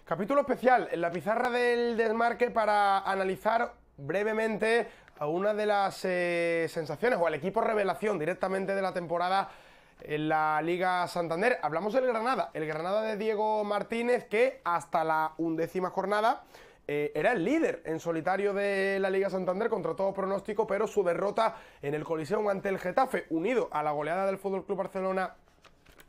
Capítulo especial en la pizarra del Desmarque para analizar brevemente a una de las sensaciones o al equipo revelación directamente de la temporada en la Liga Santander. Hablamos del Granada, el Granada de Diego Martínez, que hasta la 11ª jornada era el líder en solitario de la Liga Santander contra todo pronóstico, pero su derrota en el Coliseum ante el Getafe, unido a la goleada del FC Barcelona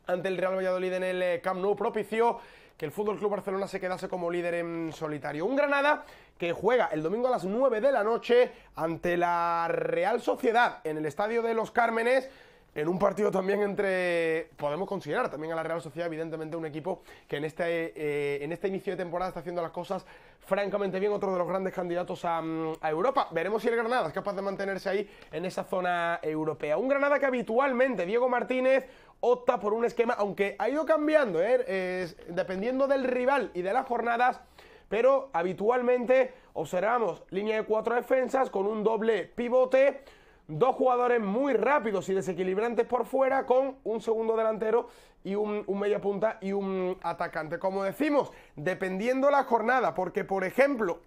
ante el Real Valladolid en el Camp Nou, propició que el FC Barcelona se quedase como líder en solitario. Un Granada que juega el domingo a las 9 de la noche ante la Real Sociedad en el Estadio de los Cármenes, en un partido también entre, podemos considerar también a la Real Sociedad, evidentemente un equipo que en este inicio de temporada está haciendo las cosas francamente bien, otro de los grandes candidatos a Europa. Veremos si el Granada es capaz de mantenerse ahí en esa zona europea. Un Granada que habitualmente Diego Martínez opta por un esquema, aunque ha ido cambiando, dependiendo del rival y de las jornadas, pero habitualmente observamos línea de 4 defensas con un doble pivote, dos jugadores muy rápidos y desequilibrantes por fuera, con un segundo delantero y un media punta y un atacante. Como decimos, dependiendo la jornada, porque por ejemplo,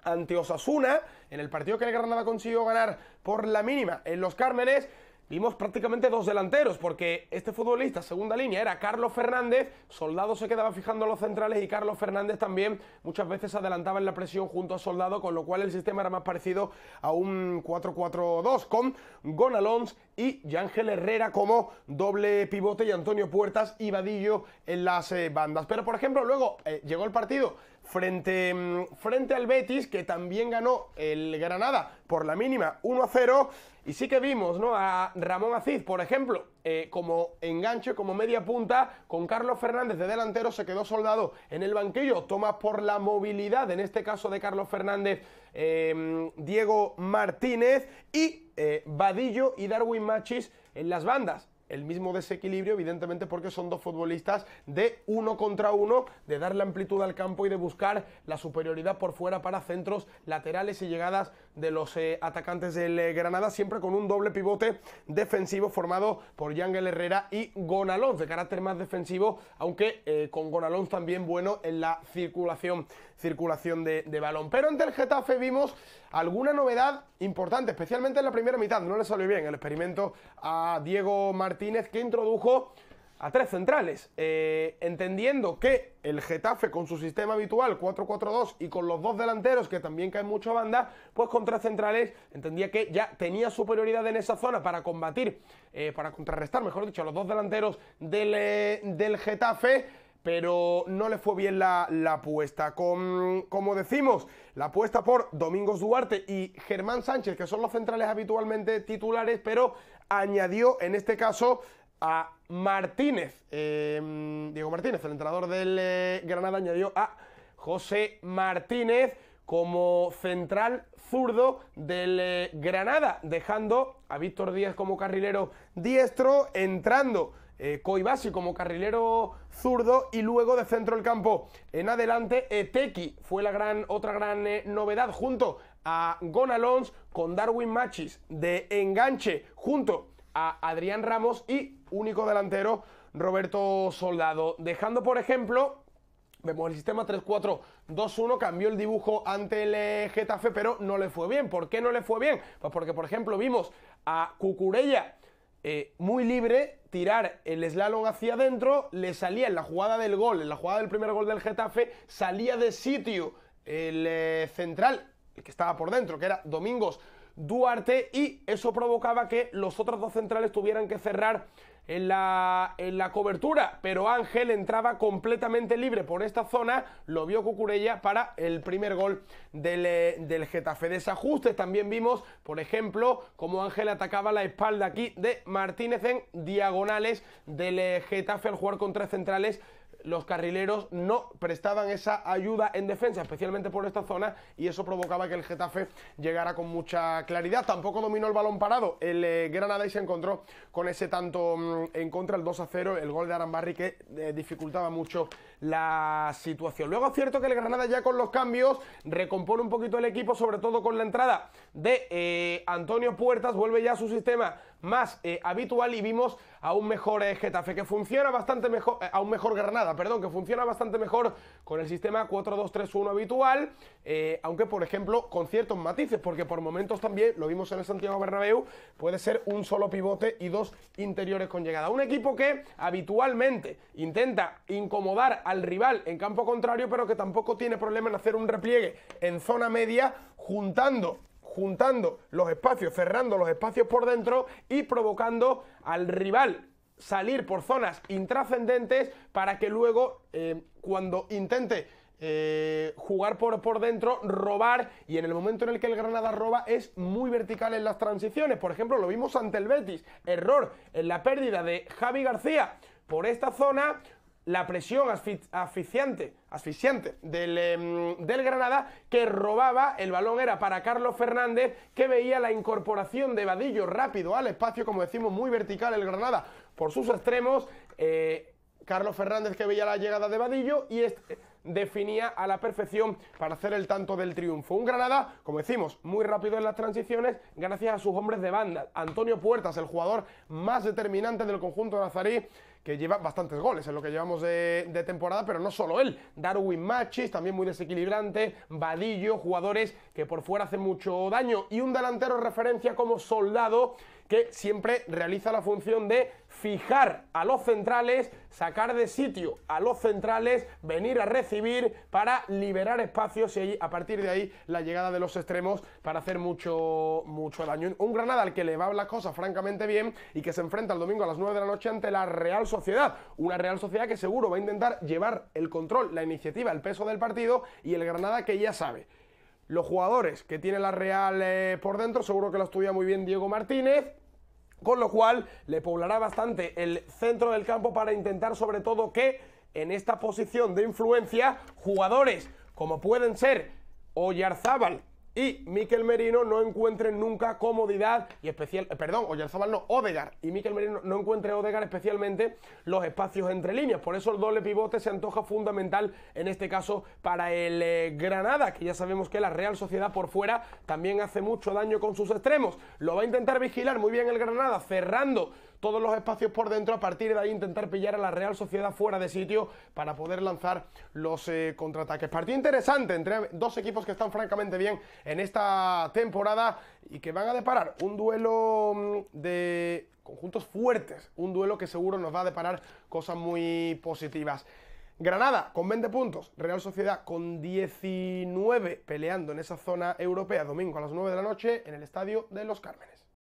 ante Osasuna, en el partido que el Granada consiguió ganar por la mínima en los Cármenes, vimos prácticamente dos delanteros, porque este futbolista, segunda línea, era Carlos Fernández, Soldado se quedaba fijando a los centrales y Carlos Fernández también muchas veces adelantaba en la presión junto a Soldado, con lo cual el sistema era más parecido a un 4-4-2, con Gonalons y Yángel Herrera como doble pivote y Antonio Puertas y Vadillo en las bandas. Pero por ejemplo luego llegó el partido frente al Betis, que también ganó el Granada por la mínima 1-0, y sí que vimos, ¿no?, a Ramón Aziz, por ejemplo, como enganche, como media punta, con Carlos Fernández de delantero. Se quedó Soldado en el banquillo, toma por la movilidad, en este caso de Carlos Fernández, Diego Martínez, y Vadillo y Darwin Machis en las bandas. El mismo desequilibrio, evidentemente, porque son dos futbolistas de 1 contra 1, de darle amplitud al campo y de buscar la superioridad por fuera para centros laterales y llegadas de los atacantes del Granada, siempre con un doble pivote defensivo formado por Yángel Herrera y Gonalons, de carácter más defensivo, aunque con Gonalons también bueno en la circulación de balón. Pero ante el Getafe vimos alguna novedad importante, especialmente en la primera mitad. No le salió bien el experimento a Diego Martínez, que introdujo a tres centrales, entendiendo que el Getafe, con su sistema habitual 4-4-2 y con los dos delanteros que también caen mucho a banda, pues con tres centrales entendía que ya tenía superioridad en esa zona para combatir, para contrarrestar, mejor dicho, a los dos delanteros del Getafe. Pero no le fue bien la apuesta. Como decimos, la apuesta por Domingos Duarte y Germán Sánchez, que son los centrales habitualmente titulares, pero añadió en este caso a Martínez, Diego Martínez, el entrenador del Granada, añadió a José Martínez como central zurdo del Granada, dejando a Víctor Díaz como carrilero diestro, entrando Coibasi como carrilero zurdo, y luego de centro del campo en adelante Eteki fue otra gran novedad, junto a Gonalons, con Darwin Machis de enganche junto a Adrián Ramos, y único delantero Roberto Soldado, dejando por ejemplo, vemos el sistema 3-4-2-1, cambió el dibujo ante el Getafe, pero no le fue bien. ¿Por qué no le fue bien? Pues porque por ejemplo vimos a Cucurella muy libre, tirar el slalom hacia adentro, le salía en la jugada del gol, en la jugada del primer gol del Getafe, salía de sitio el central, el que estaba por dentro, que era Domingos Duarte, y eso provocaba que los otros dos centrales tuvieran que cerrar en la cobertura, pero Ángel entraba completamente libre por esta zona, lo vio Cucurella para el primer gol del Getafe. Desajustes también vimos, por ejemplo, cómo Ángel atacaba la espalda aquí de Martínez en diagonales del Getafe al jugar con tres centrales. Los carrileros no prestaban esa ayuda en defensa, especialmente por esta zona, y eso provocaba que el Getafe llegara con mucha claridad. Tampoco dominó el balón parado el Granada y se encontró con ese tanto en contra, el 2-0, el gol de Arambarri, que dificultaba mucho la situación. Luego es cierto que el Granada ya con los cambios recompone un poquito el equipo, sobre todo con la entrada de Antonio Puertas, vuelve ya a su sistema más habitual y vimos a un mejor Getafe, que funciona bastante mejor, a un mejor Granada, perdón, que funciona bastante mejor con el sistema 4-2-3-1 habitual, aunque por ejemplo con ciertos matices, porque por momentos también, lo vimos en el Santiago Bernabéu, puede ser un solo pivote y dos interiores con llegada. Un equipo que habitualmente intenta incomodar al rival en campo contrario, pero que tampoco tiene problema en hacer un repliegue en zona media, juntando los espacios, cerrando los espacios por dentro y provocando al rival salir por zonas intrascendentes para que luego, cuando intente jugar por dentro, robar, y en el momento en el que el Granada roba es muy vertical en las transiciones. Por ejemplo, lo vimos ante el Betis, error en la pérdida de Javi García por esta zona, la presión asfixiante del Granada, que robaba, el balón era para Carlos Fernández, que veía la incorporación de Vadillo rápido al espacio, como decimos, muy vertical el Granada por sus extremos, Carlos Fernández que veía la llegada de Vadillo y definía a la perfección para hacer el tanto del triunfo. Un Granada, como decimos, muy rápido en las transiciones gracias a sus hombres de banda. Antonio Puertas, el jugador más determinante del conjunto nazarí, que lleva bastantes goles en lo que llevamos de temporada, pero no solo él. Darwin Machis, también muy desequilibrante, Vadillo, jugadores que por fuera hacen mucho daño, y un delantero referencia como Soldado, que siempre realiza la función de fijar a los centrales, sacar de sitio a los centrales, venir a recibir para liberar espacios y a partir de ahí la llegada de los extremos para hacer mucho daño. Un Granada al que le va las cosas francamente bien y que se enfrenta el domingo a las 9 de la noche ante la Real Sociedad. Una Real Sociedad que seguro va a intentar llevar el control, la iniciativa, el peso del partido, y el Granada que ya sabe. Los jugadores que tiene la Real por dentro, seguro que lo estudia muy bien Diego Martínez, con lo cual le poblará bastante el centro del campo para intentar sobre todo que en esta posición de influencia jugadores como pueden ser Oyarzábal y Mikel Merino no encuentren nunca comodidad y Oyarzábal no, Odegaard y Mikel Merino no encuentre Odegaard especialmente los espacios entre líneas. Por eso el doble pivote se antoja fundamental en este caso para el Granada, que ya sabemos que la Real Sociedad por fuera también hace mucho daño con sus extremos. Lo va a intentar vigilar muy bien el Granada, cerrando todos los espacios por dentro, a partir de ahí intentar pillar a la Real Sociedad fuera de sitio para poder lanzar los contraataques. Partido interesante entre dos equipos que están francamente bien en esta temporada y que van a deparar un duelo de conjuntos fuertes, un duelo que seguro nos va a deparar cosas muy positivas. Granada con 20 puntos, Real Sociedad con 19 peleando en esa zona europea, domingo a las 9 de la noche en el Estadio de los Cármenes.